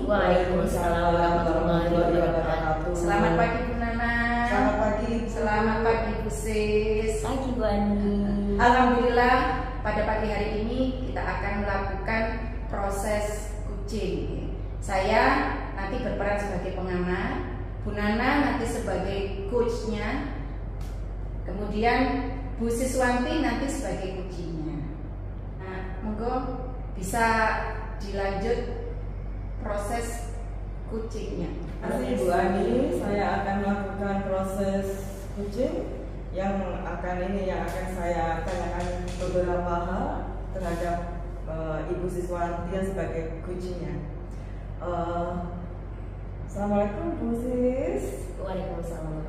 Waalaikumsalam warahmatullahi wabarakatuh. Selamat pagi Bu Nana. Selamat pagi. Selamat pagi Bu Sis. Pagi Bu Ani. Alhamdulillah pada pagi hari ini kita akan melakukan proses kucing. Saya nanti berperan sebagai pengamat, Bu Nana nanti sebagai coachnya, kemudian Bu Siswanti nanti sebagai kucingnya. Nah, monggo bisa dilanjut proses kucingnya. Terima kasih Bu Ani, saya akan melakukan proses kucing yang akan saya tanyakan beberapa hal terhadap Ibu Siswanti yang sebagai kucingnya. Assalamualaikum Bu Sis. Waalaikumsalam.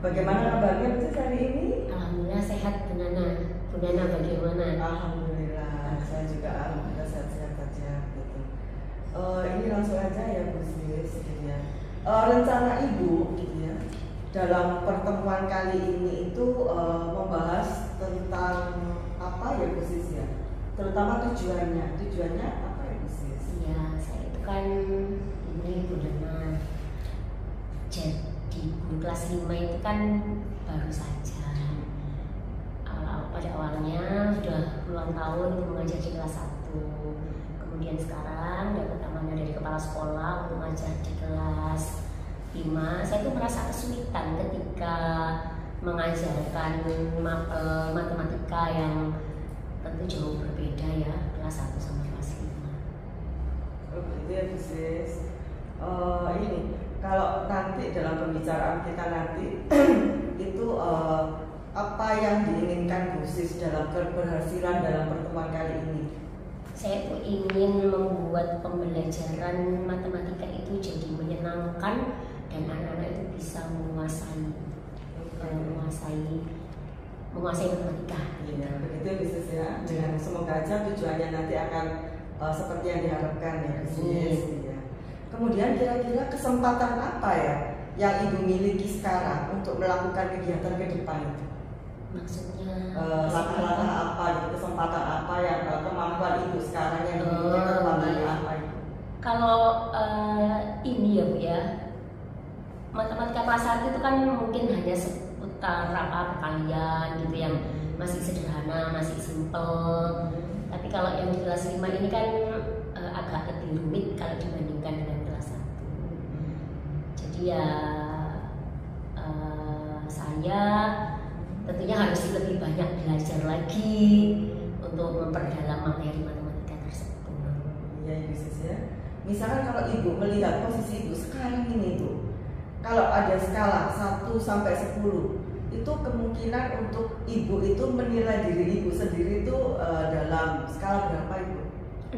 Bagaimana kabarnya Bu Sis hari ini? Alhamdulillah sehat Bu Nana. Bu Nana bagaimana? Alhamdulillah, saya juga alhamdulillah sehat-sehat saja gitu. Ini langsung aja ya Bu Sis gitu ya. Rencana Ibu gitu ya dalam pertemuan kali ini itu membahas tentang apa ya Bu Sis ya? Terutama tujuannya apa ya Bu Sis? Iya, saya itu kan ini Bu Nana. Jadi guru kelas 5 itu kan baru saja. Pada awalnya sudah puluhan tahun itu mengajar di kelas 1. Kemudian sekarang dapat amanah dari kepala sekolah untuk mengajar di kelas 5. Saya tuh merasa kesulitan ketika mengajarkan matematika yang tentu jauh berbeda ya, kelas 1 sama kelas 5. Oh gitu ya Bu Sis. Ini kalau nanti dalam pembicaraan kita nanti itu apa yang diinginkan Bu Sis dalam keberhasilan dalam pertemuan kali ini? Saya tuh ingin membuat pembelajaran matematika itu jadi menyenangkan dan anak-anak itu bisa menguasai matematika. Iya, begitu Bu Sis ya. Dengan semoga aja tujuannya nanti akan seperti yang diharapkan ya Bu Sis. Iya. Kemudian kira-kira kesempatan apa ya yang Ibu miliki sekarang untuk melakukan kegiatan ke depan itu? Maksudnya langkah-langkah apa gitu, kesempatan apa yang kemampuan Ibu sekarang yang dimiliki kemampuannya apa itu? Kalau ini ya Bu ya, matematika kelas 1 itu kan mungkin hanya seputar perkalian gitu yang masih sederhana, masih simple. Tapi kalau yang di kelas 5 ini kan agak lebih rumit kalau dibandingkan dengan kelas 1. Jadi ya saya tentunya harus lebih banyak belajar lagi untuk memperdalam materi matematika tersebut. Iya Ibu Sis ya. Misalkan kalau Ibu melihat posisi Ibu sekarang ini tuh, kalau ada skala 1 sampai 10, itu kemungkinan untuk Ibu itu menilai diri Ibu sendiri itu dalam skala berapa Ibu?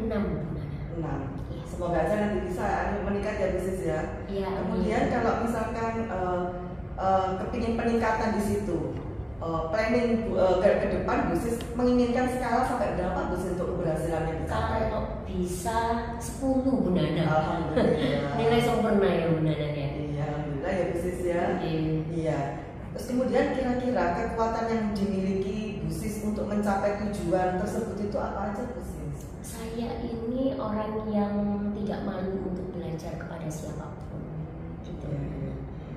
6 Bu Nana. 6. Iya. Semoga aja nanti bisa meningkat ya Bu Sis ya. Iya. Kemudian kalau misalkan kepingin peningkatan di situ, planning ke depan Bu Sis menginginkan skala sampai berapa Bu Sis untuk keberhasilannya dicapai? Kalau bisa 10 Bu Nana. Alhamdulillah. Nilai sempurna ya Bu Nana ya. Iya, alhamdulillah ya Bu Sis ya. Iya. Terus kemudian kira-kira kekuatan yang dimiliki Bu Sis untuk mencapai tujuan tersebut itu apa aja Bu Sis? Saya ini orang yang tidak malu untuk belajar kepada siapapun gitu.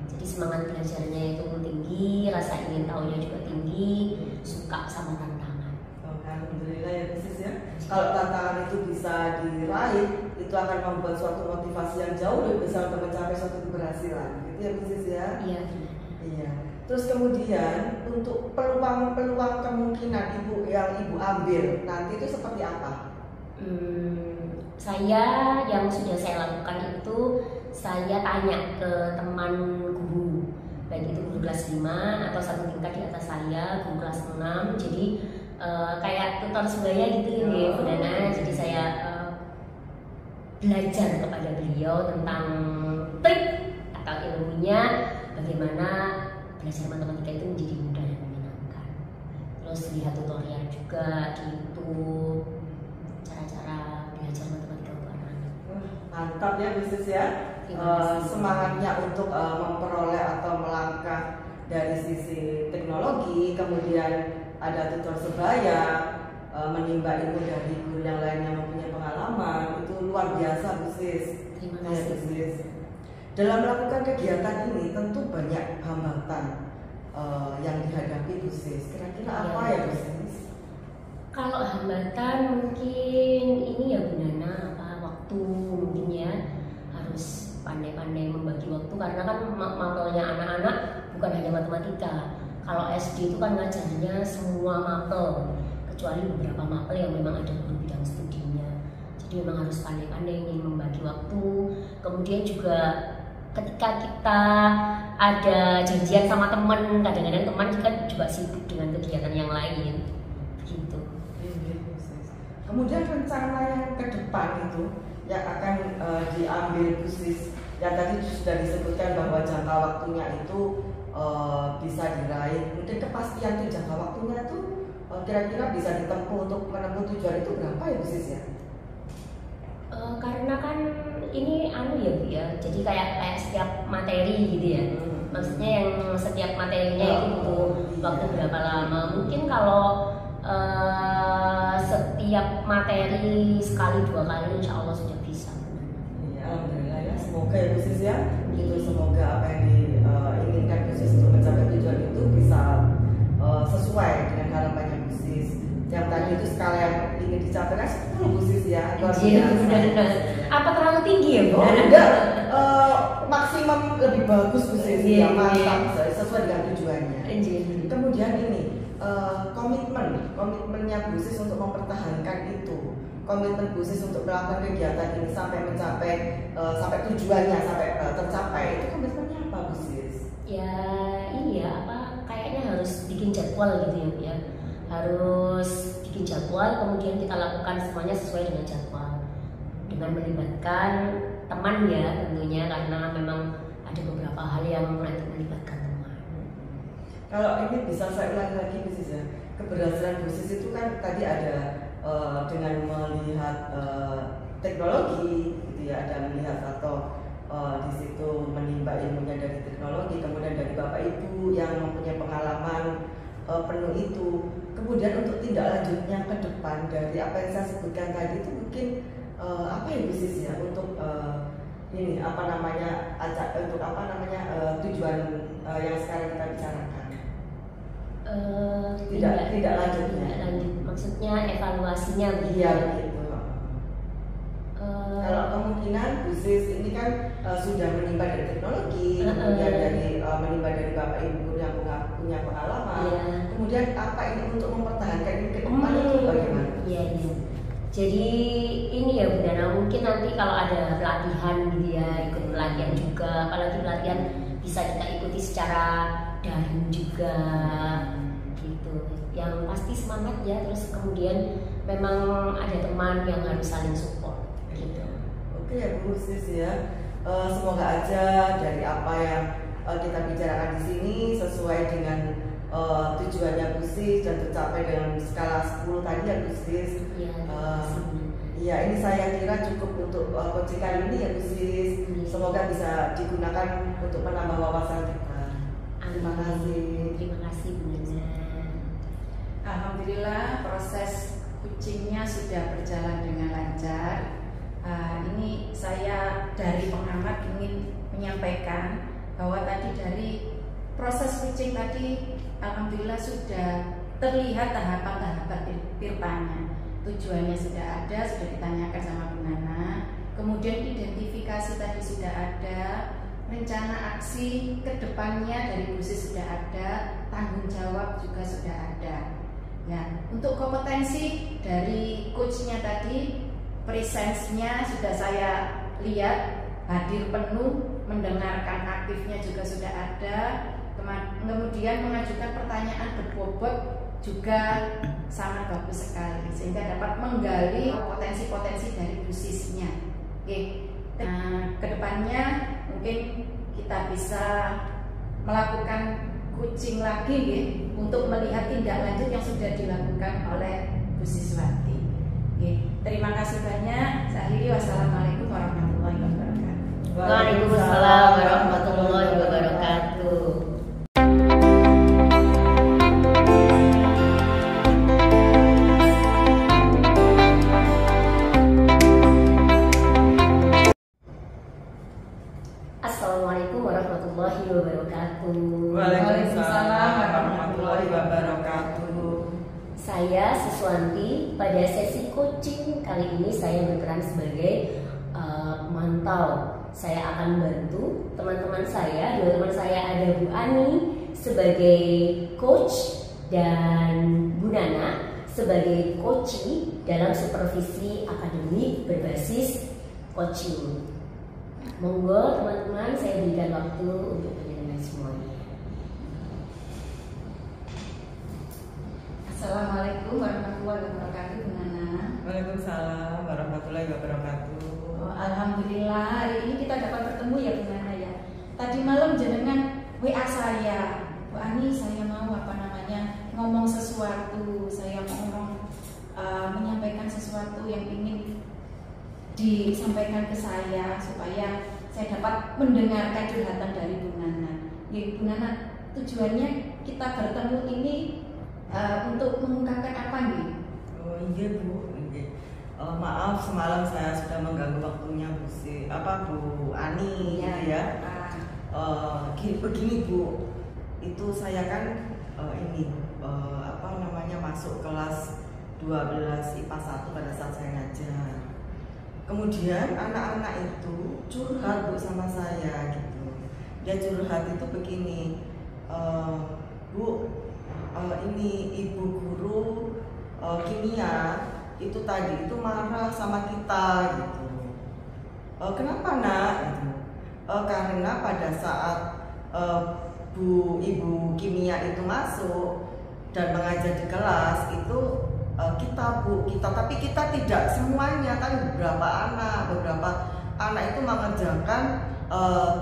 Jadi semangat belajarnya itu tinggi, rasa ingin tahunya juga tinggi, suka sama tantangan. Alhamdulillah ya Bu Sis ya. Kalau tantangan itu bisa diraih, itu akan membuat suatu motivasi yang jauh lebih besar untuk mencapai suatu keberhasilan. Gitu ya Bu Sis ya. Iya. Iya. Terus kemudian untuk peluang kemungkinan yang Ibu ambil nanti itu seperti apa? Saya yang sudah saya lakukan itu saya tanya ke teman guru, baik itu guru kelas 5 atau satu tingkat di atas saya, guru kelas 6. Jadi kayak tutor sebaya gitu ya Bu Nana. Jadi saya belajar kepada beliau tentang trik atau ilmunya bagaimana belajar matematika itu menjadi mudah dan menyenangkan. Terus lihat tutorial juga di YouTube, cara-cara belajar matematika untuk anak-anak. Mantap ya Bu Sis ya. Semangatnya untuk memperoleh atau melangkah dari sisi teknologi, kemudian ada tutor sebaya, menimba ilmu dari guru yang lain yang mempunyai pengalaman itu luar biasa Bu Sis. Terima Ya, kasih. Bu Sis. Dalam melakukan kegiatan ini tentu banyak hambatan yang dihadapi Bu Sis. Kira-kira apa ya Bu Sis? Kalau hambatan mungkin ini ya Bu Nana, waktu mungkin ya harus pandai-pandai membagi waktu karena kan mapelnya anak-anak bukan hanya matematika. Kalau SD itu kan ngajarnya semua mapel kecuali beberapa mapel yang memang ada guru bidang studinya. Jadi memang harus pandai-pandai nih membagi waktu. Kemudian juga ketika kita ada janjian sama teman, kadang-kadang teman kan juga sibuk dengan kegiatan yang lain gitu. Kemudian rencana yang ke depan itu yang akan diambil Bu Sis, yang tadi sudah disebutkan bahwa jangka waktunya itu bisa diraih. Mungkin kepastian itu jangka waktunya itu kira-kira bisa ditempuh untuk menempuh tujuan itu berapa ya Bu Sis ya? Karena kan ini anu ya Bu ya, jadi kayak setiap materi gitu ya. Maksudnya yang setiap materinya itu butuh waktu berapa lama? Mungkin kalau setiap materi sekali 2 kali insya Allah sudah bisa. Iya, alhamdulillah ya. Semoga ya Bu Sis ya, itu semoga apa yang diinginkan Bu Sis untuk mencapai tujuan itu bisa sesuai dengan harapannya Bu Sis. Yang tadi itu skala yang ingin dicapai kan 10 Bu Sis ya. Apa terlalu tinggi ya Bu? Oh enggak, maksimum lebih bagus Bu Sis ya, mantap sesuai dengan tujuannya. Kemudian ini komitmennya Bu Sis untuk mempertahankan itu, komitmen Bu Sis untuk melakukan kegiatan ini sampai mencapai sampai tujuannya sampai tercapai, itu komitmennya apa Bu Sis? Ya ini ya kayaknya harus bikin jadwal gitu ya Bu ya, harus bikin jadwal kemudian kita lakukan semuanya sesuai dengan jadwal dengan melibatkan teman ya tentunya, karena memang ada beberapa hal yang nanti melibatkan teman. Kalau ini bisa saya ulangi lagi Bu Sis ya, keberhasilan Bu Sis itu kan tadi ada dengan melihat teknologi gitu ya, ada melihat atau di situ menimba ilmunya dari teknologi, kemudian dari Bapak Ibu yang mempunyai pengalaman penuh itu. Kemudian untuk tindak lanjutnya ke depan dari apa yang saya sebutkan tadi itu mungkin apa ya Bu Sis ya, untuk ini apa namanya untuk apa namanya tujuan yang sekarang kita bicarakan. Tidak lanjut, maksudnya evaluasinya begitu. Iya begitu. Kalau kemungkinan Bu Sis ini kan sudah menimba dari teknologi, kemudian dari menimba dari Bapak Ibu yang punya pengalaman. Kemudian apa ini untuk mempertahankan ini ke depan itu bagaimana? Iya. Jadi ini ya Bu Nana, mungkin nanti kalau ada pelatihan gitu ya, ikut pelatihan juga, apalagi pelatihan bisa kita ikuti secara daring juga gitu. Yang pasti semangat ya, terus kemudian memang ada teman yang harus saling support gitu. Oke ya Bu Sis ya, semoga aja dari apa yang kita bicarakan di sini sesuai dengan tujuannya Bu Sis dan tercapai dengan skala 10 tadi ya Bu Sis. Iya, ini saya kira cukup untuk coaching kali ini ya Bu Sis. Semoga bisa digunakan untuk menambah wawasan kita. Terima kasih. Terima kasih Bu Nana. Alhamdulillah proses coachingnya sudah berjalan dengan lancar. Ini saya dari pengamat ingin menyampaikan bahwa tadi dari proses coaching tadi alhamdulillah sudah terlihat tahapan-tahapan PIRPA-nya. Tujuannya sudah ada, sudah ditanyakan sama Bu Nana. Kemudian identifikasi tadi sudah ada, rencana aksi ke depannya dari Bu Sis sudah ada, tanggung jawab juga sudah ada. Ya, untuk kompetensi dari coachnya tadi, presence-nya sudah saya lihat hadir penuh, mendengarkan aktifnya juga sudah ada. Kemudian mengajukan pertanyaan berbobot juga sangat bagus sekali, sehingga dapat menggali potensi-potensi dari Bu Sisnya. Oke, kedepannya mungkin kita bisa melakukan coaching lagi ya, untuk melihat tindak lanjut yang sudah dilakukan oleh Bu Siswati. Oke, terima kasih banyak. Saya akhiri, wassalamualaikum warahmatullahi wabarakatuh. Waalaikumsalam warahmatullahi wabarakatuh. saya Suswanti. Pada sesi coaching kali ini saya berperan sebagai mantau. Saya akan bantu teman-teman saya. Dua teman saya ada Bu Ani sebagai coach dan Bu Nana sebagai coachee dalam supervisi akademik berbasis coaching. Monggo teman-teman, saya berikan waktu untuk penjelasan semuanya. Assalamualaikum warahmatullahi wabarakatuh, Bu Nana. Waalaikumsalam warahmatullahi wabarakatuh. Alhamdulillah hari ini kita dapat bertemu ya Bu Nana ya. Tadi malam jenengan WA saya, Bu Ani, saya mau ngomong sesuatu, saya mau menyampaikan sesuatu yang ingin disampaikan ke saya supaya saya dapat mendengarkan curhatan dari Bu Nana. Ya, Bu Nana, tujuannya kita bertemu ini untuk mengungkapkan apa nih? Oh iya Bu, maaf semalam saya sudah mengganggu waktunya Bu Ani Ya, gitu ya. Begini Bu, itu saya kan masuk kelas 12 IPA 1 pada saat saya ngajar. Kemudian anak-anak itu curhat Bu sama saya gitu. Dia curhat itu begini, Bu, ini ibu guru kimia itu tadi itu marah sama kita gitu. Kenapa nak? Gitu. Karena pada saat ibu kimia itu masuk dan mengajar di kelas itu tapi kita tidak semuanya, kan beberapa anak itu mengerjakan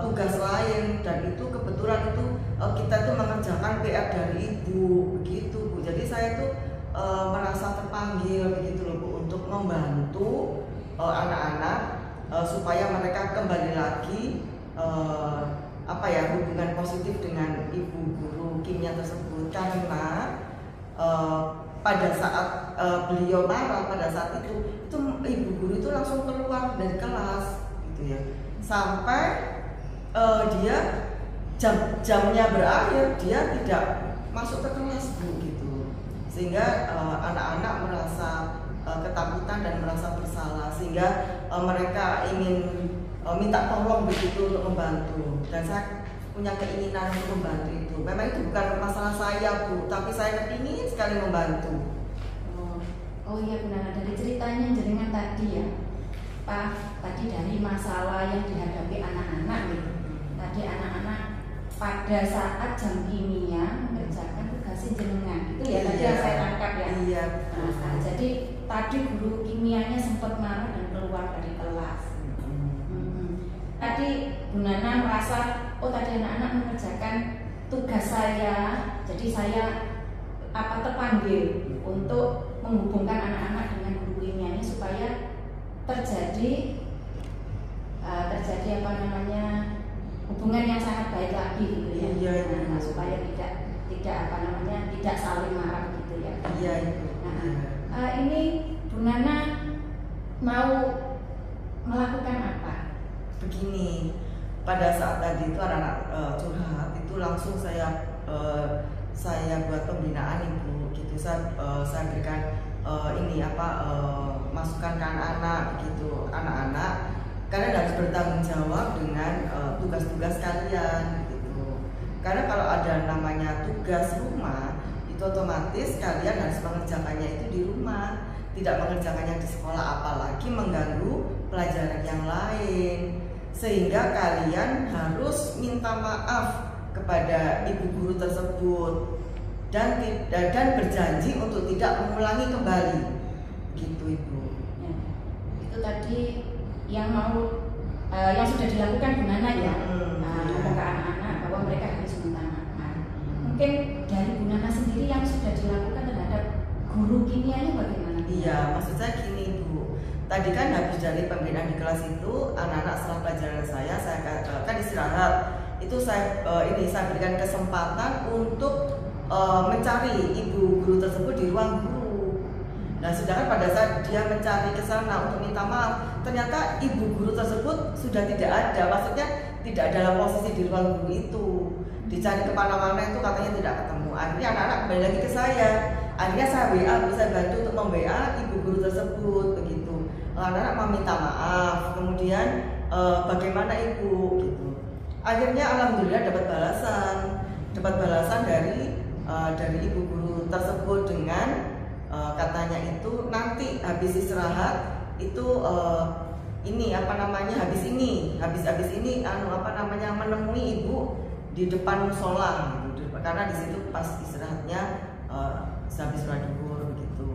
tugas lain, dan itu kebetulan itu kita itu mengerjakan PR dari ibu begitu Bu. Jadi saya itu merasa terpanggil begitu loh Bu, untuk membantu anak-anak supaya mereka kembali lagi hubungan positif dengan ibu guru kimia tersebut, karena pada saat beliau marah pada saat itu ibu guru itu langsung keluar dari kelas gitu ya, sampai dia jamnya berakhir dia tidak masuk ke kelas Bu gitu, sehingga anak-anak merasa ketakutan dan merasa bersalah, sehingga mereka ingin minta tolong begitu untuk membantu, dan saya punya keinginan untuk membantu itu. Memang itu bukan masalah saya Bu, tapi saya ingin sekali membantu. Oh iya Bu Nana, dari ceritanya jenengan tadi ya Pak, tadi dari masalah yang dihadapi anak-anak nih. Tadi anak-anak pada saat jam kimia mengerjakan tugas jenengan, itu ya tadi yang saya tangkap ya. Iya. Nah, jadi tadi guru kimianya sempat marah dan keluar dari kelas. Tadi Bu Nana merasa, oh tadi anak-anak mengerjakan tugas saya, jadi saya terpanggil untuk menghubungkan anak-anak dengan guru kimianya supaya terjadi hubungan yang sangat baik lagi gitu ya. Iya. Nah, supaya tidak saling marah gitu ya. Iya itu. Nah, ini Bu Nana mau melakukan apa? Begini, pada saat tadi itu anak-anak curhat itu langsung saya buat pembinaan Ibu gitu. Saya berikan masukan ke anak-anak gitu. Anak-anak kalian harus bertanggung jawab dengan tugas-tugas kalian gitu. Karena kalau ada namanya tugas rumah, itu otomatis kalian harus mengerjakannya itu di rumah, tidak mengerjakannya di sekolah, apalagi mengganggu pelajaran yang lain. Sehingga kalian harus minta maaf kepada ibu guru tersebut dan berjanji untuk tidak mengulangi kembali gitu Ibu. Ya, itu tadi yang sudah dilakukan Bu Nana ya, ngomong ke anak-anak bahwa mereka harus minta maaf. Mungkin dari Bu Nana sendiri yang sudah dilakukan terhadap guru kimianya bagaimana? Iya, maksud saya gini Bu. Tadi kan habis dari pembinaan di kelas itu, anak-anak setelah pelajaran saya kan istirahat. Itu saya berikan kesempatan untuk mencari ibu guru tersebut di ruang guru. Nah, sedangkan pada saat dia mencari ke sana untuk minta maaf, ternyata ibu guru tersebut sudah tidak ada. Maksudnya tidak dalam posisi di ruang guru itu. Dicari kemana-mana itu katanya tidak ketemu. Akhirnya anak-anak kembali lagi ke saya. akhirnya saya bantu untuk mem-WA ibu guru tersebut begitu. Anak-anak meminta maaf, kemudian bagaimana ibu gitu. Akhirnya alhamdulillah dapat balasan dari ibu guru tersebut dengan katanya itu nanti habis istirahat itu habis ini menemui ibu di depan musola gitu. Karena di situ pas istirahatnya habis sholat zuhur gitu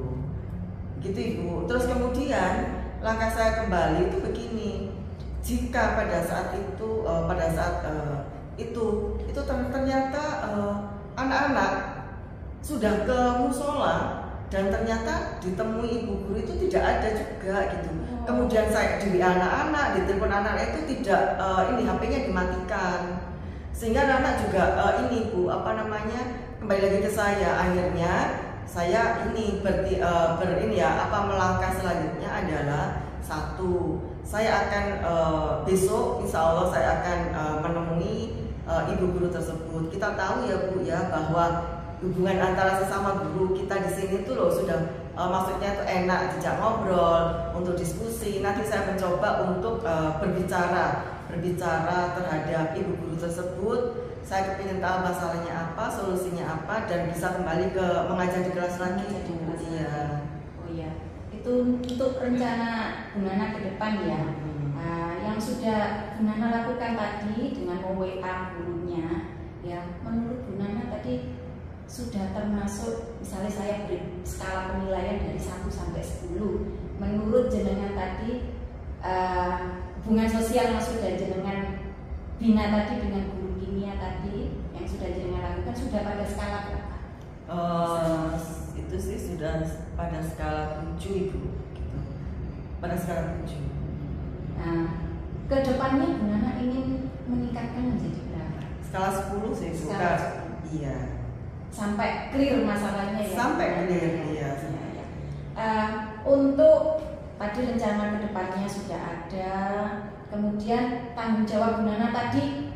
ibu. Terus kemudian langkah saya kembali itu begini, jika pada saat itu ternyata anak-anak sudah ke musola dan ternyata ditemui ibu guru itu tidak ada juga gitu. Kemudian saya di anak-anak, di telepon anak-anak itu tidak HP-nya dimatikan, sehingga anak-anak juga kembali lagi ke saya. Akhirnya saya melangkah selanjutnya adalah satu, saya akan besok insya Allah saya akan menemui ibu guru tersebut. Kita tahu ya Bu ya bahwa hubungan antara sesama guru kita di sini tuh loh sudah maksudnya tuh enak, dijak ngobrol, untuk diskusi. Nanti saya mencoba untuk berbicara terhadap ibu guru tersebut. Saya kepingin tahu masalahnya apa, solusinya apa, dan bisa kembali ke mengajar di kelas lagi. Iya. Oh iya, itu untuk rencana Bu Nana ke depan ya. Yang sudah Bu Nana lakukan tadi dengan WA gurunya, ya menurut Bu Nana tadi sudah termasuk, misalnya saya beri skala penilaian dari 1 sampai 10. Menurut jenengan tadi hubungan sosial yang sudah jenengan bina tadi dengan guru kimia tadi yang sudah jenengan lakukan sudah pada skala berapa? Itu sih sudah pada skala 7 Ibu gitu. Pada skala 7. Nah, kedepannya Bu Nana ingin meningkatkan menjadi berapa? Skala 10 sih Bu. Iya. Sampai clear masalahnya ya. Sampai clear, iya. Untuk tadi rencana kedepannya sudah ada, kemudian tanggung jawab Bu Nana tadi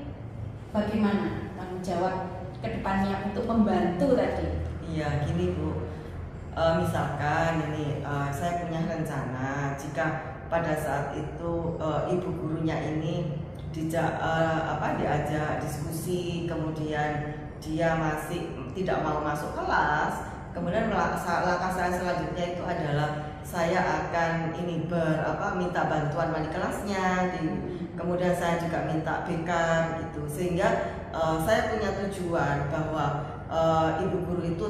bagaimana tanggung jawab kedepannya untuk membantu tadi? Iya, gini Bu. Misalkan ini saya punya rencana jika pada saat itu ibu gurunya ini diajak diskusi, kemudian dia masih tidak mau masuk kelas, kemudian langkah saya selanjutnya itu adalah saya akan minta bantuan wali kelasnya, kemudian saya juga minta BK gitu, sehingga saya punya tujuan bahwa ibu guru itu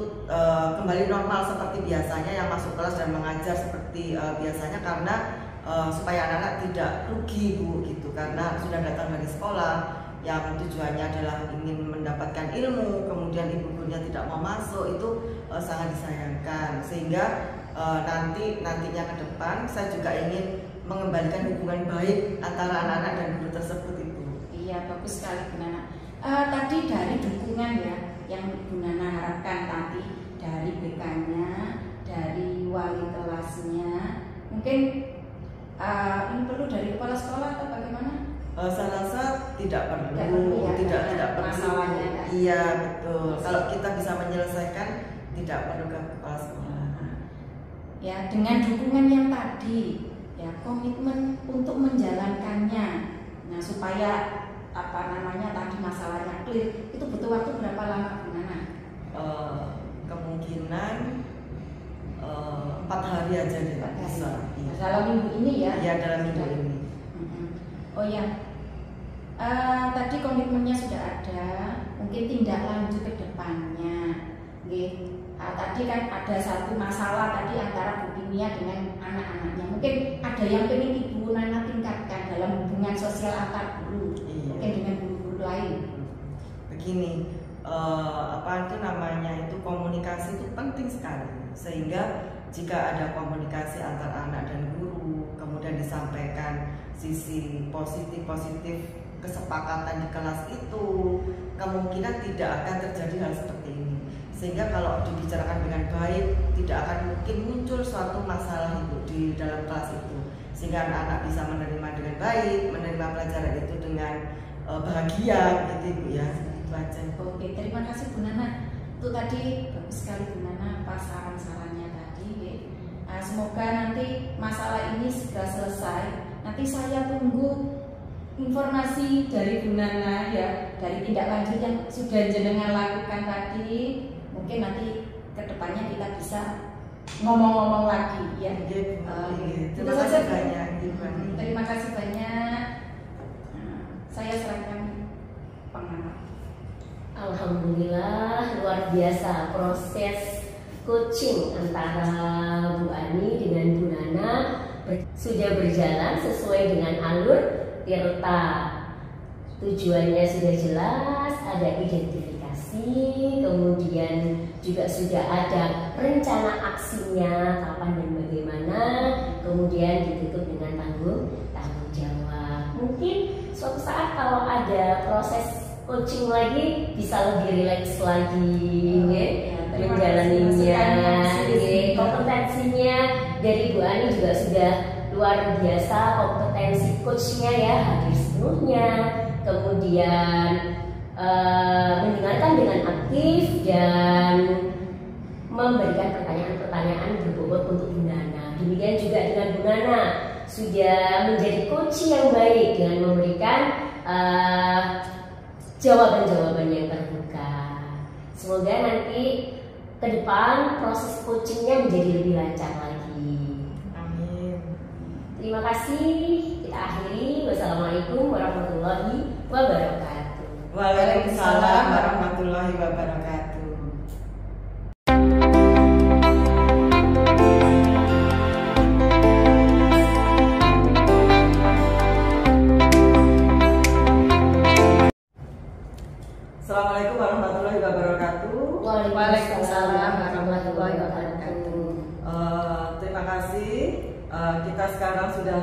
kembali normal seperti biasanya, yang masuk kelas dan mengajar seperti biasanya, karena supaya anak-anak tidak rugi Bu gitu, karena sudah datang dari sekolah yang tujuannya adalah ingin mendapatkan ilmu, kemudian ibu gurunya tidak mau masuk, itu sangat disayangkan. Sehingga nantinya ke depan saya juga ingin mengembalikan hubungan baik antara anak-anak dan guru tersebut itu. Iya, bagus sekali Bu Nana. Tadi dari dukungan ya yang Bu Nana harapkan tadi dari BK-nya, dari wali kelasnya, mungkin ini perlu dari kepala sekolah atau bagaimana? Saya rasa tidak perlu. Masalahnya. Iya betul. Kalau kita bisa menyelesaikan, tidak perlu ke kepala sekolah. Ya, dengan dukungan yang tadi, ya komitmen untuk menjalankannya. Nah, supaya tadi masalahnya clear, itu butuh waktu berapa lama Bu Nana? Kemungkinan 4 hari aja deh bisa. Iya. Dalam minggu ini ya? Iya, dalam minggu ini. Oh ya, tadi komitmennya sudah ada, mungkin tindak lanjut ke depannya. Tadi kan ada satu masalah tadi antara Bu Kimia dengan anak-anaknya. Mungkin ada yang ingin Ibu Nana tingkatkan dalam hubungan sosial antar guru, mungkin dengan guru-guru lain. Begini, komunikasi itu penting sekali, sehingga jika ada komunikasi antara anak dan guru, kemudian disampaikan sisi positif kesepakatan di kelas itu, kemungkinan tidak akan terjadi hal seperti ini. Sehingga kalau dibicarakan dengan baik, tidak akan mungkin muncul suatu masalah itu di dalam kelas itu, sehingga anak-anak bisa menerima dengan baik, menerima pelajaran itu dengan bahagia gitu Ibu ya. Itu aja. Oke, terima kasih Bu Nana. Itu tadi bagus sekali Gimana apa saran-sarannya tadi. Semoga nanti masalah ini segera selesai. Nanti saya tunggu informasi dari Bu Nana ya, dari tindak lanjut yang sudah jenengan lakukan tadi. Mungkin nanti kedepannya kita bisa ngomong-ngomong lagi ya. Terima kasih banyak. Terima kasih banyak. Saya serahkan pengamat. Alhamdulillah, luar biasa proses coaching antara Bu Ani dengan Bu Nana sudah berjalan sesuai dengan alur Tirta. Tujuannya sudah jelas, ada identifikasi, kemudian juga sudah ada rencana aksinya kapan dan bagaimana, kemudian ditutup dengan tanggung jawab. Mungkin suatu saat kalau ada proses coaching lagi bisa lebih rileks lagi, menjalaninya, kompetensinya dari Bu Ani juga sudah luar biasa, kompetensi coachnya ya hadir sepenuhnya, kemudian mendengarkan dengan aktif dan memberikan pertanyaan-pertanyaan berbobot untuk Bu Nana. Demikian juga dengan Bu Nana sudah menjadi coach yang baik dengan memberikan jawaban-jawaban yang terbuka. Semoga nanti ke depan proses coachingnya menjadi lebih lancar lagi. Amin. Terima kasih. Kita akhiri. Wassalamualaikum warahmatullahi wabarakatuh. Waalaikumsalam warahmatullahi wabarakatuh. Assalamualaikum warahmatullahi wabarakatuh. Waalaikumsalam warahmatullahi wabarakatuh. Terima kasih. Kita sekarang sudah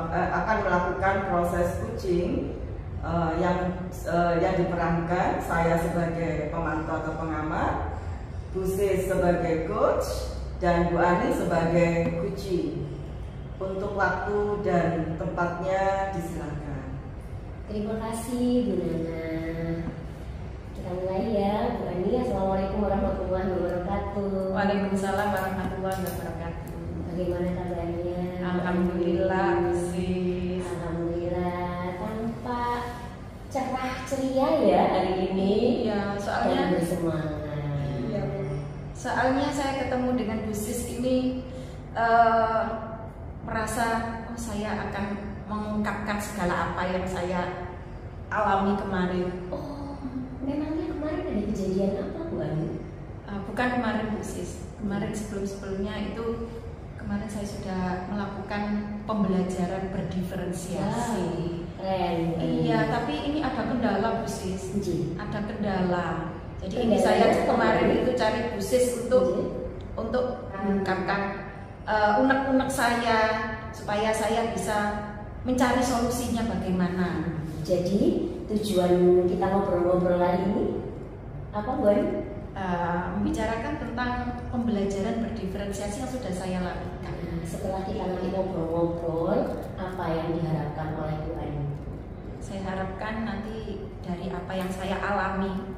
akan melakukan proses coaching yang diperankan saya sebagai pemantau atau pengamat, Bu Sis sebagai coach, dan Bu Ani sebagai coaching. Untuk waktu dan tempatnya disilakan. Terima kasih Bu Nana. Kita mulai ya, Bu Ani. Assalamualaikum warahmatullahi wabarakatuh. Waalaikumsalam warahmatullahi wabarakatuh. Bagaimana kabarnya? Alhamdulillah, Sis. Alhamdulillah, tampak cerah ceria ya hari ini. Iya, soalnya bersemangat. Iya, soalnya saya ketemu dengan Bu Sis ini merasa saya akan mengungkapkan segala apa yang saya alami kemarin. Oh, memangnya kemarin ada kejadian apa Bu Ani? Bukan kemarin Bu Sis, kemarin sebelum-sebelumnya itu kemarin saya sudah melakukan pembelajaran berdiferensiasi. Keren. Iya, tapi ini ada kendala Bu Sis. Ada kendala. Jadi ini saya kemarin itu cari Bu Sis untuk mengungkapkan unek-unek saya supaya saya bisa mencari solusinya bagaimana. Jadi tujuan kita ngobrol-ngobrol hari ini apa Bu Ani? Membicarakan tentang pembelajaran berdiferensiasi yang sudah saya lakukan. Setelah kita nanti ngobrol-ngobrol, apa yang diharapkan oleh Bu Ani? Saya harapkan nanti dari apa yang saya alami,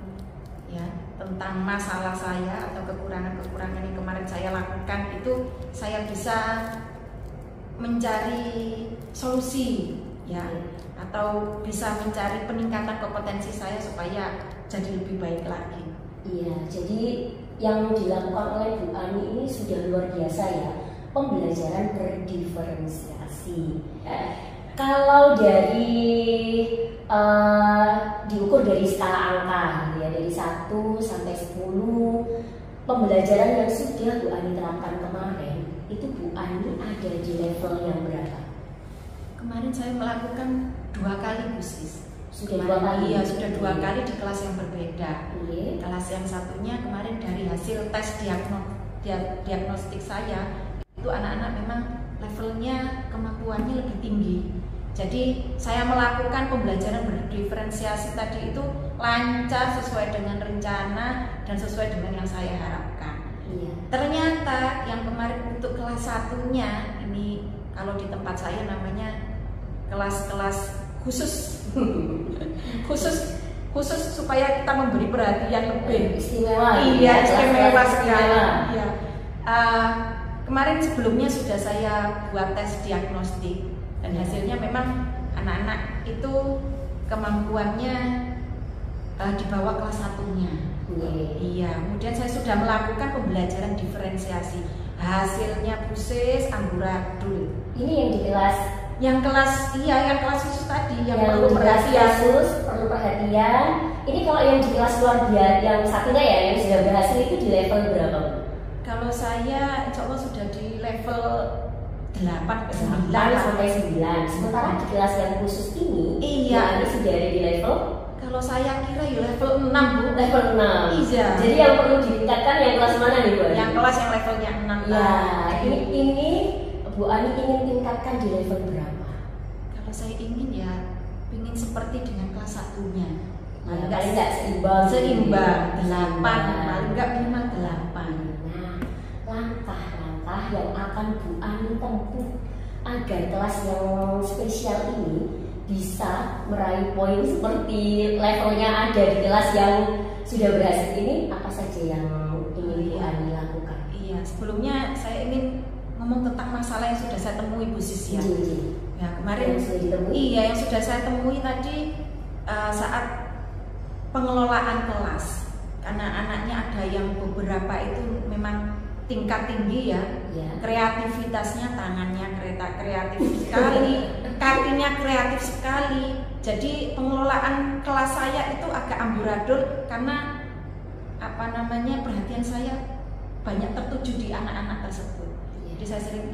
ya, tentang masalah saya atau kekurangan-kekurangan yang kemarin saya lakukan itu saya bisa mencari solusi, ya, atau bisa mencari peningkatan kompetensi saya supaya jadi lebih baik lagi. Iya, jadi yang dilakukan oleh Bu Ani ini sudah luar biasa ya, pembelajaran berdiferensiasi. Kalau dari diukur dari skala angka gitu ya, dari 1 sampai 10, pembelajaran yang sudah Bu Ani terapkan kemarin, itu Bu Ani ada di level yang berapa? Kemarin saya melakukan 2 kali Bu Sis. Sudah 2 kali? Iya, sudah 2 kali di kelas yang berbeda. Iya. Kelas yang satunya kemarin dari hasil tes diagnostik saya, itu anak-anak memang levelnya kemampuannya lebih tinggi. Jadi saya melakukan pembelajaran berdiferensiasi tadi itu lancar, sesuai dengan rencana dan sesuai dengan yang saya harapkan. Iya. Ternyata yang kemarin untuk kelas satunya ini, kalau di tempat saya namanya kelas-kelas khusus. Khusus khusus supaya kita memberi perhatian lebih istimewa. Iya, istimewa kelas sekali. Iya. Kemarin sebelumnya sudah saya buat tes diagnostik dan hasilnya memang anak-anak itu kemampuannya di bawah kelas 1-nya. Iya, kemudian saya sudah melakukan pembelajaran diferensiasi. Hasilnya Bu Sis amburadul. Ini yang di kelas yang kelas khusus tadi yang perlu perlu perhatian. perlu perhatian. Ini kalau yang di kelas luar biasa yang satunya ya yang sudah berhasil itu di level berapa? Kalau saya insya Allah sudah di level 8 sampai 9. Sementara di kelas yang khusus ini iya, ini sudah ada di level, kalau saya kira ya level 6 Bu. Level 6. Iya. Jadi yang perlu ditingkatkan yang kelas mana nih Bu? Yang kelas yang levelnya 6. Ya, ini Bu Ani ingin tingkatkan di level berapa? Kalau saya ingin ya ingin seperti dengan kelas 1-nya. Paling nggak seimbang. 8, paling nggak minimal 8. Langkah-langkah yang akan Bu Ani tempuh agar kelas yang spesial ini bisa meraih poin seperti levelnya ada di kelas yang sudah berhasil ini, apa saja yang ingin Bu Ani lakukan? Iya, sebelumnya saya ingin ngomong tentang masalah yang sudah saya temui Bu Sis ya. Ya, kemarin yang sudah ditemui? Iya, yang sudah saya temui tadi saat pengelolaan kelas. Karena anaknya ada yang beberapa itu memang tingkat tinggi ya. Kreativitasnya, tangannya kreatif sekali, kakinya kreatif sekali. Jadi pengelolaan kelas saya itu agak amburadul karena perhatian saya banyak tertuju di anak-anak tersebut. Jadi saya sering,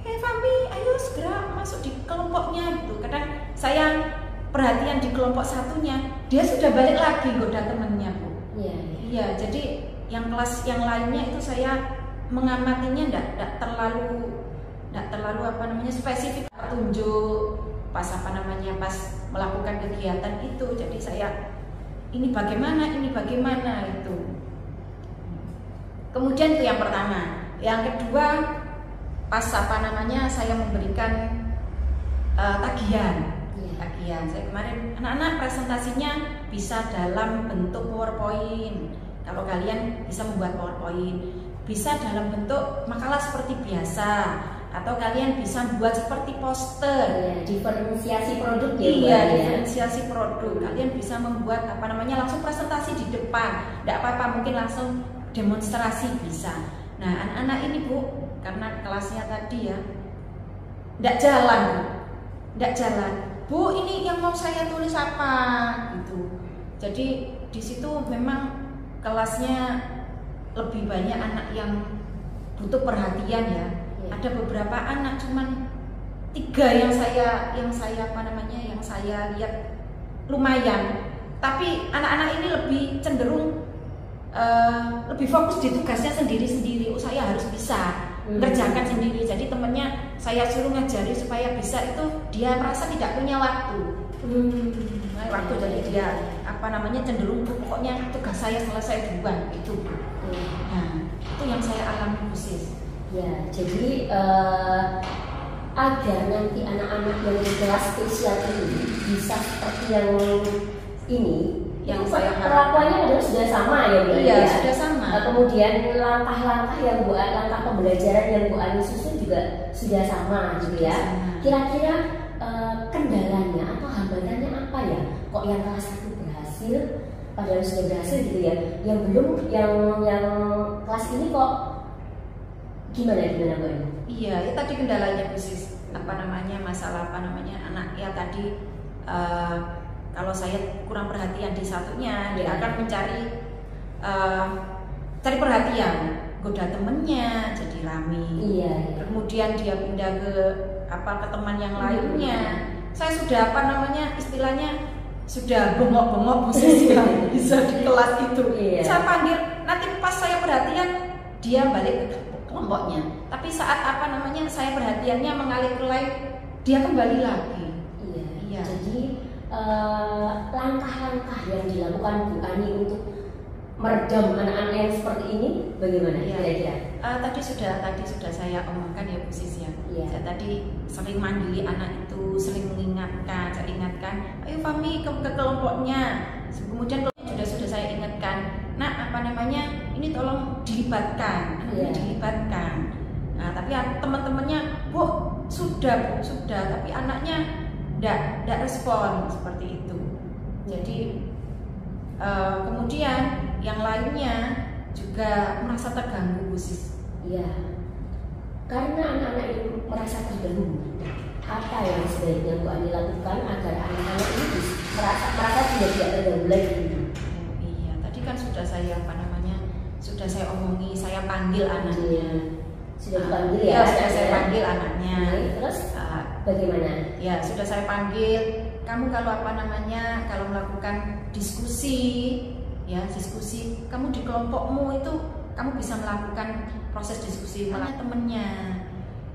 Fami, ayo segera masuk di kelompoknya gitu. Kadang saya perhatian di kelompok satunya, dia sudah balik lagi goda temennya Bu. Iya, jadi yang kelas yang lainnya itu saya mengamatinya tidak terlalu spesifik tunjuk pas pas melakukan kegiatan itu. Jadi saya ini bagaimana itu. Kemudian itu yang pertama. Yang kedua pas saya memberikan tagihan. Saya kemarin anak-anak presentasinya bisa dalam bentuk PowerPoint. Kalau kalian bisa membuat PowerPoint, bisa dalam bentuk makalah seperti biasa, atau kalian bisa buat seperti poster. Diferensiasi produk ya. Iya, diferensiasi produk. Kalian bisa membuat langsung presentasi di depan. Tidak apa-apa, mungkin langsung demonstrasi bisa. Nah, anak-anak ini Bu, karena kelasnya tadi ya, tidak jalan. Bu, ini yang mau saya tulis apa? Gitu. Jadi di situ memang kelasnya lebih banyak anak yang butuh perhatian ya. Ada beberapa anak cuman 3 yang saya lihat lumayan. Tapi anak-anak ini lebih cenderung lebih fokus di tugasnya sendiri-sendiri. Saya harus bisa kerjakan sendiri. Jadi temennya saya suruh ngajari supaya bisa itu dia merasa tidak punya waktu. Jadi dia cenderung pokoknya tugas saya selesai duluan itu. Nah, itu yang saya alami khusus. Ya, jadi agar nanti anak-anak yang di kelas spesial ini bisa seperti yang ini, yang saya perlakuannya adalah sudah sama ya Bu? Iya, sudah sama. Kemudian langkah-langkah yang langkah pembelajaran yang Bu Ani susun juga sudah sama gitu ya. Kira-kira kendalanya atau hambatannya apa ya? Kok yang kelas 1 berhasil, padahal sudah berhasil gitu ya? Yang belum, yang kelas ini kok gimana Bu Ani? Iya, ya tadi kendalanya khusus masalah anak ya tadi. Kalau saya kurang perhatian di satunya, dia akan mencari cari perhatian, goda temennya jadi rame. Kemudian dia pindah ke teman yang lainnya. Saya sudah istilahnya sudah bengok-bengok posisi bisa di kelas itu. Saya panggil, nanti pas saya perhatian dia balik ke kelompoknya. Tapi saat saya perhatiannya mengalir ke lain, dia kembali lagi. Jadi langkah-langkah yang dilakukan Bu Ani untuk meredam anak-anak yang seperti ini bagaimana kira-kira? tadi sudah saya omongkan ya Bu Sis ya. Iya. Saya tadi sering mandiri anak itu, sering mengingatkan, saya ingatkan, ayo Fami ke kelompoknya. Kemudian sudah saya ingatkan, nah apa namanya, ini tolong dilibatkan, anaknya dilibatkan. Nah, tapi teman-temannya, Bu, sudah, tapi anaknya tidak respon seperti itu. Jadi kemudian yang lainnya juga merasa terganggu, Bu Sis. Iya. Karena anak-anak ini merasa terganggu. Apa yang sebaiknya Bu Ani lakukan agar anak-anak ini merasa tidak terganggu lagi? Oh, iya, tadi kan sudah saya omongi, saya panggil anaknya. Sudah dipanggil ya? Sudah saya panggil anaknya. Terus bagaimana? Ya, sudah saya panggil. Kamu kalau kalau melakukan diskusi, kamu di kelompokmu itu kamu bisa melakukan proses diskusi dengan temennya.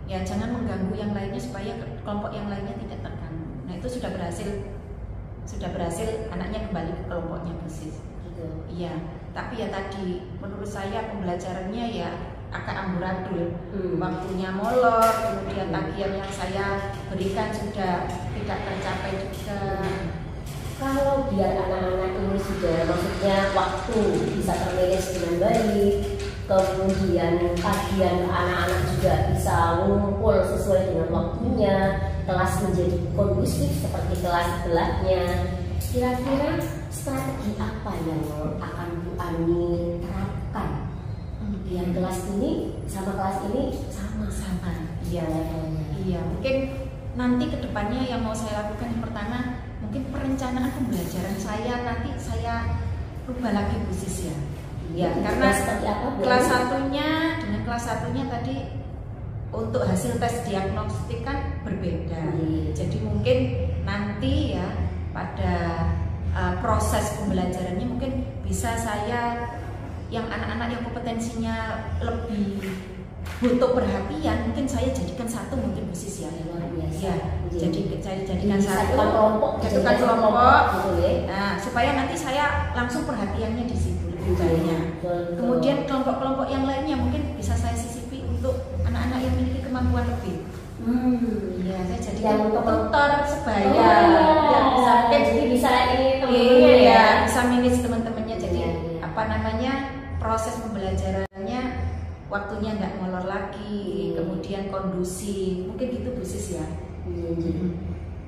Ya, jangan mengganggu yang lainnya supaya kelompok yang lainnya tidak terganggu. Nah, itu sudah berhasil anaknya kembali ke kelompoknya, Bu Sis. Gitu. Iya, tapi ya tadi menurut saya pembelajarannya ya agak amburadul. Waktunya molor, kemudian tagihan yang saya berikan sudah tidak tercapai juga. Kalau biar anak-anak ini sudah, maksudnya waktu bisa termanage dengan baik, kemudian tagihan anak-anak juga bisa ngumpul sesuai dengan waktunya, kelas menjadi kondusif seperti kelas sebelahnya. Kira-kira strategi apa yang akan Bu Ani terapkan biar kelas ini sama kelas ini sama? Iya, iya. Mungkin nanti kedepannya yang mau saya lakukan yang pertama, mungkin perencanaan pembelajaran saya nanti saya rubah lagi, Bu Sis ya. Ya, karena kelas satunya dengan kelas satunya tadi untuk hasil tes diagnostik kan berbeda. Jadi mungkin nanti ya pada proses pembelajarannya mungkin bisa saya yang anak-anak yang kompetensinya lebih butuh perhatian, mungkin saya jadikan satu mungkin Bu Sis ya. Luar biasa. Ya, jadi saya jadikan satu jadikan kelompok. Gitu ya. Nah, supaya nanti saya langsung perhatiannya di situ lebih banyak. Kemudian kelompok-kelompok yang lainnya mungkin bisa saya sisipi untuk anak-anak yang memiliki kemampuan lebih. Iya, saya jadikan tutor sebaya. Yang bisa jadi bisa ini teman-temannya ya. Bisa manage teman-temannya. Jadi apa namanya, proses pembelajarannya waktunya nggak molor lagi, kemudian kondusif, mungkin gitu Bu Sis ya.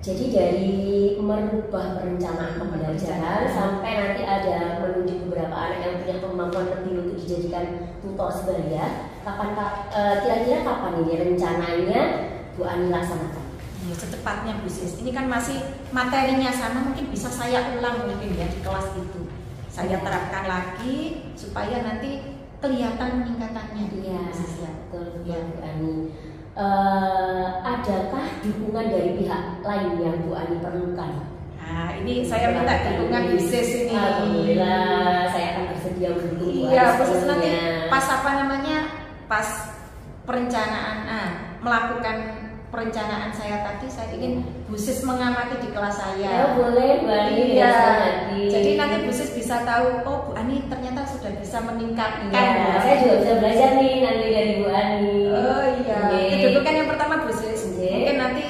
Jadi dari merubah perencanaan pembelajaran sampai nanti ada menunjuk beberapa anak yang punya kemampuan lebih untuk dijadikan tutor sebaya. Kira-kira kapan ini rencananya Bu Ani laksanakan? Ya, secepatnya Bu Sis. Ini kan masih materinya sama, mungkin bisa saya ulang mungkin ya di kelas itu. Saya terapkan lagi supaya nanti kelihatan peningkatannya. Iya, betul ya. Bu Ani. Adakah dukungan dari pihak lain yang Bu Ani perlukan? Nah, ini saya minta dukungan Bu Sis ini. Alhamdulillah, saya akan bersedia mendukung Bu Ani. Iya, Bu Sis nanti pas perencanaan, melakukan perencanaan saya tadi, saya ingin Bu Sis mengamati di kelas saya. Ya, boleh Bu Ani. Iya. Jadi nanti Bu Sis bisa tahu, oh Bu Ani ternyata sudah bisa meningkatkan. Ya, saya juga bisa belajar nih nanti dari Bu Ani. Oh iya. Itu dukungan yang pertama Bu Sis. Mungkin nanti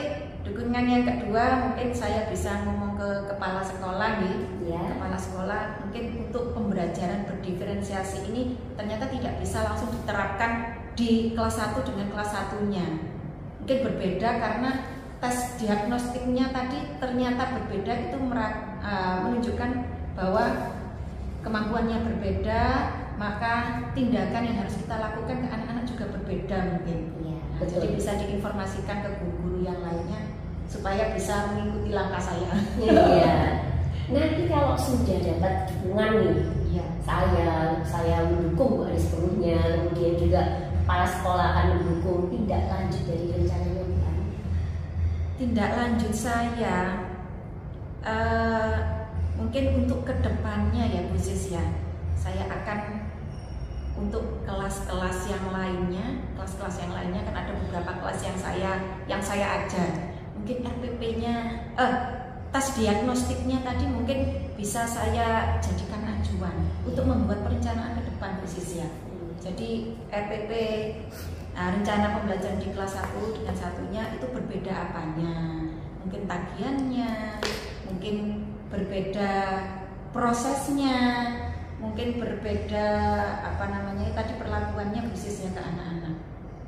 dukungan yang kedua mungkin saya bisa ngomong ke kepala sekolah nih. Ya. Kepala sekolah mungkin untuk pembelajaran berdiferensiasi ini ternyata tidak bisa langsung diterapkan di kelas 1 dengan kelas satunya. Mungkin berbeda karena tes diagnostiknya tadi ternyata berbeda, itu menunjukkan bahwa kemampuannya berbeda, maka tindakan yang harus kita lakukan ke anak-anak juga berbeda mungkin. Ya, jadi bisa diinformasikan ke guru-guru yang lainnya supaya bisa mengikuti langkah saya. Iya. Nanti kalau sudah dapat dukungan nih, ya. saya mendukung Bu Ani sepenuhnya, kemudian juga kepala sekolah akan mendukung tindak lanjut dari rencananya Bu Ani. Tindak lanjut saya mungkin untuk kedepannya ya Bu Sis ya, saya akan untuk kelas-kelas yang lainnya kan ada beberapa kelas yang saya ajar, mungkin RPP-nya tes diagnostiknya tadi mungkin bisa saya jadikan acuan untuk membuat perencanaan ke depan Bu Sis ya. Jadi RPP rencana pembelajaran di kelas 1 dengan satunya itu berbeda apanya, mungkin tagihannya, mungkin berbeda prosesnya, mungkin berbeda apa namanya tadi perlakuannya khususnya ke anak-anak.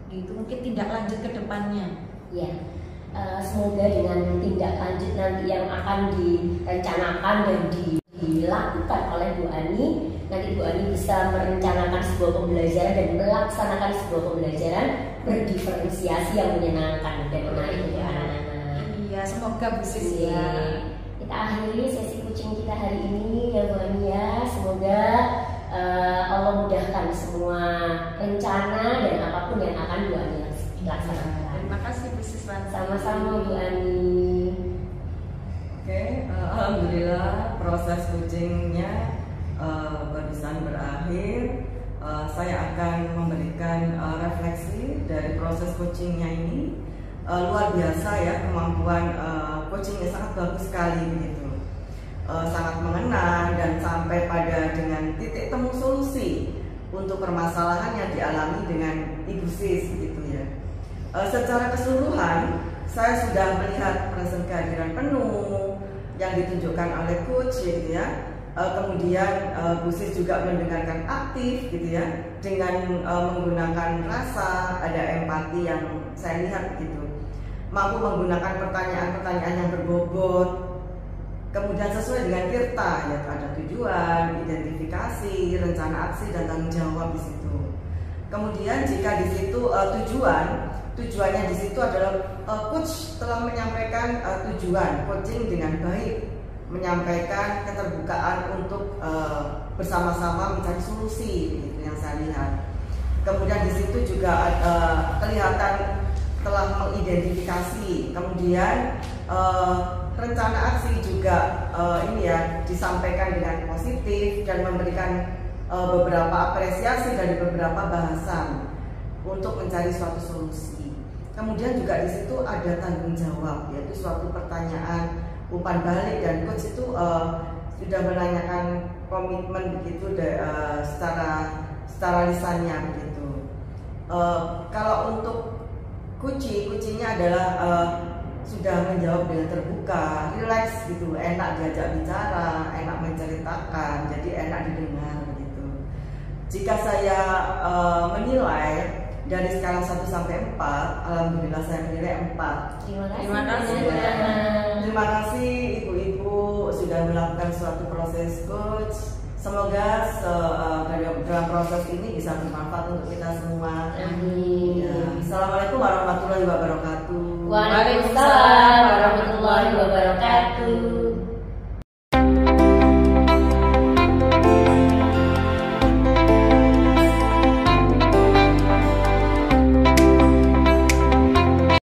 Gitu, mungkin tindak lanjut ke depannya. Ya, semoga dengan tindak lanjut nanti yang akan direncanakan dan dilakukan oleh Bu Ani, nanti Bu Ani bisa merencanakan sebuah pembelajaran dan melaksanakan sebuah pembelajaran berdiferensiasi yang menyenangkan dan menarik untuk anak-anak. Iya, semoga Bu Sis ya. Kita akhiri sesi kucing kita hari ini ya Bu Ani ya. Semoga Allah mudahkan semua rencana dan apapun yang akan Bu Ani laksanakan. Terima kasih Bu Sis. Sama-sama Bu Ani. Oke, alhamdulillah proses coachingnya barusan berakhir. Saya akan memberikan refleksi dari proses coachingnya ini. Luar biasa ya, kemampuan coachingnya sangat bagus sekali begitu. Sangat mengena dan sampai pada dengan titik temu solusi untuk permasalahan yang dialami dengan Ibu Sis gitu ya. Secara keseluruhan saya sudah melihat present kehadiran penuh yang ditunjukkan oleh coach gitu ya. Kemudian Bu Sis juga mendengarkan aktif gitu ya, dengan menggunakan rasa, ada empati yang saya lihat gitu. Mampu menggunakan pertanyaan-pertanyaan yang berbobot. Kemudian sesuai dengan tirta, ya ada tujuan, identifikasi, rencana aksi dan tanggung jawab di situ. Kemudian jika di situ tujuannya di situ adalah coach telah menyampaikan tujuan coaching dengan baik, menyampaikan keterbukaan untuk bersama-sama mencari solusi, gitu yang saya lihat. Kemudian di situ juga kelihatan telah mengidentifikasi, kemudian rencana aksi juga ini ya disampaikan dengan positif dan memberikan beberapa apresiasi dari beberapa bahasan untuk mencari suatu solusi. Kemudian juga di situ ada tanggung jawab, yaitu suatu pertanyaan umpan balik, dan coach itu sudah menanyakan komitmen begitu secara lisannya begitu. Kalau untuk kucingnya adalah sudah menjawab dengan terbuka, rileks gitu, enak diajak bicara, enak menceritakan, jadi enak didengar gitu. Jika saya menilai dari skala 1 sampai 4, alhamdulillah saya menilai 4. Terima kasih. Terima kasih ibu-ibu sudah melakukan suatu proses coach. Semoga dalam proses ini bisa bermanfaat untuk kita semua. Amin. Ya. Assalamualaikum warahmatullahi wabarakatuh. Waalaikumsalam warahmatullahi wabarakatuh.